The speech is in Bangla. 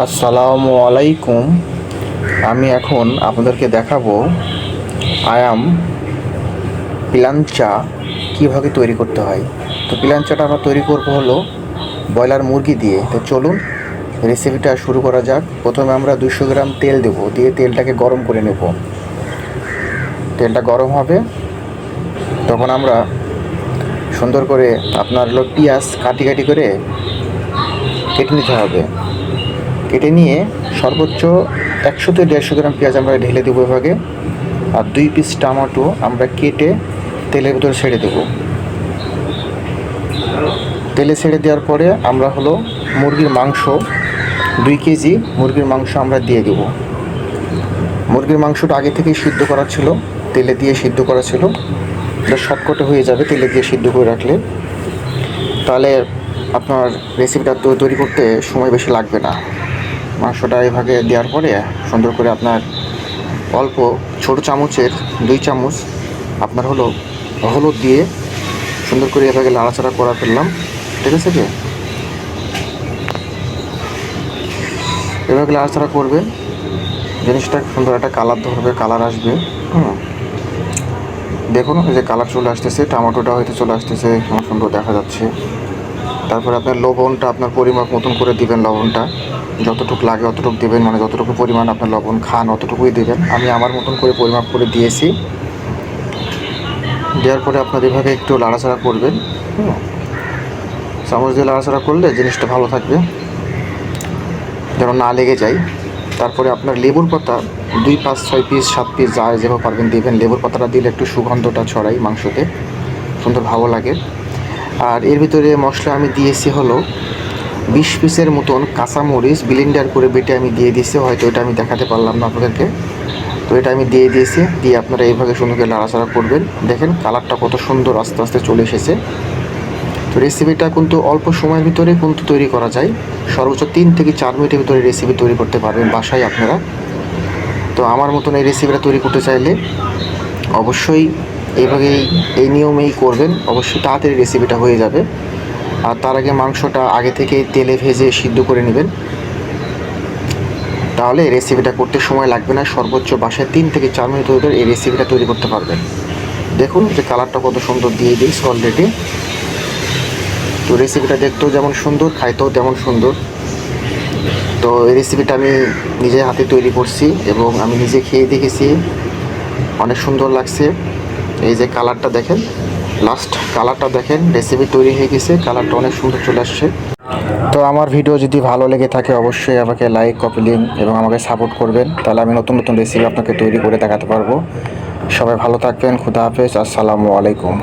আসসালামু আলাইকুম। আমি এখন আপনাদেরকে দেখাবো আয়াম পিলাঞ্চা কীভাবে তৈরি করতে হয়। তো পিলাঞ্চাটা আমরা তৈরি করব হলো ব্রয়লার মুরগি দিয়ে। তো চলুন রেসিপিটা শুরু করা যাক। প্রথমে আমরা 200 গ্রাম তেল দেবো, দিয়ে তেলটাকে গরম করে নেব। তেলটা গরম হবে তখন আমরা সুন্দর করে আপনার হলো পেঁয়াজ কাটি কাটি করে কেটে নিতে হবে। কেটে নিয়ে সর্বোচ্চ 100 থেকে 150 গ্রাম পেঁয়াজ আমরা ঢেলে দেবো এভাবে। আর 2 পিস টমেটো আমরা কেটে তেলের ভিতরে ছেড়ে দেবো। তেলে ছেড়ে দেওয়ার পরে আমরা হলো মুরগির মাংস 2 কেজি মুরগির মাংস আমরা দিয়ে দেব। মুরগির মাংসটা আগে থেকেই সিদ্ধ করা ছিল, তেলে দিয়ে সিদ্ধ করা ছিল। এটা শর্টকাটে হয়ে যাবে তেলে দিয়ে সিদ্ধ করে রাখলে, তাহলে আপনার রেসিপিটা তৈরি করতে সময় বেশি লাগবে না। মাংসটা এভাবে দেওয়ার পরে সুন্দর করে আপনার অল্প ছোটো চামচের 2 চামচ আপনার হলো হলুদ দিয়ে সুন্দর করে এভাবে নাড়াচাড়া করা ফেললাম। ঠিক আছে কি, এভাবে নাড়াচাড়া করবেন, জিনিসটা সুন্দর একটা কালার ধরবে, কালার আসবে। দেখুন এই যে কালার চলে আসতেছে, টমেটোটা হয়তো চলে আসতেছে, সুন্দর দেখা যাচ্ছে। তারপরে আপনার লবণটা আপনার পরিমাপ মতন করে দিবেন। লবণটা যতটুকু লাগে অতটুকু দেবেন, মানে যতটুকু পরিমাণ আপনার লবণ খান অতটুকুই দেবেন। আমি আমার মতন করে পরিমাপ করে দিয়েছি। দেওয়ার পরে আপনার এভাবে একটু নাড়াচাড়া করবেন। চামচ দিয়ে নাড়াচাড়া করলে জিনিসটা ভালো থাকবে, যেন না লেগে যায়। তারপরে আপনার লেবুর পাতা 2, 5, 6 পিস 7 পিস যা যেভাবে পারবেন দেবেন। লেবুর পাতাটা দিলে একটু সুগন্ধটা ছড়াই মাংসতে, সুন্দর ভালো লাগে। আর এর ভিতরে মশলা আমি দিয়েছি হলো 20 পিসের মতন কাঁচামরিচ ব্লেন্ডার করে বেটে আমি দিয়ে দিয়েছি। হয়তো এটা আমি দেখাতে পারলাম না আপনাদেরকে, তো এটা আমি দিয়ে দিয়েছি। দিয়ে আপনারা এইভাবে সুন্দর করে নাড়াচাড়া করবেন। দেখেন কালারটা কত সুন্দর আস্তে আস্তে চলে এসেছে। তো রেসিপিটা কিন্তু অল্প সময়ের ভিতরে কিন্তু তৈরি করা যায়। সর্বোচ্চ 3 থেকে 4 মিনিটের ভিতরে রেসিপি তৈরি করতে পারবেন বাসায় আপনারা। তো আমার মতন এই রেসিপিটা তৈরি করতে চাইলে অবশ্যই এইভাবেই এই নিয়মেই করবেন, অবশ্যই তাড়াতাড়ি রেসিপিটা হয়ে যাবে। আর তার আগে মাংসটা আগে থেকে তেলে ভেজে সিদ্ধ করে নেবেন, তাহলে রেসিপিটা করতে সময় লাগবে না। সর্বোচ্চ বাসায় 3 থেকে 4 মিনিট ভিতরে এই রেসিপিটা তৈরি করতে পারবেন। দেখুন যে কালারটা কত সুন্দর দিয়ে দিয়েছি অলরেডি। তো রেসিপিটা দেখতেও যেমন সুন্দর, খাইতেও তেমন সুন্দর। তো এই রেসিপিটা আমি নিজে হাতে তৈরি করছি এবং আমি নিজে খেয়ে দেখেছি, অনেক সুন্দর লাগছে। এই যে কালারটা দেখেন, লাস্ট কালারটা দেখেন, রেসিপি তৈরি হয়ে গেছে, কালারটা অনেক সুন্দর চলে আসছে। তো আমার ভিডিও যদি ভালো লেগে থাকে অবশ্যই আমাকে লাইক, কপি লিঙ্ক এবং আমাকে সাপোর্ট করবেন, তাহলে আমি নতুন নতুন রেসিপি আপনাকে তৈরি করে দেখাতে পারবো। সবাই ভালো থাকবেন, খুদা হাফেজ, আসসালামু আলাইকুম।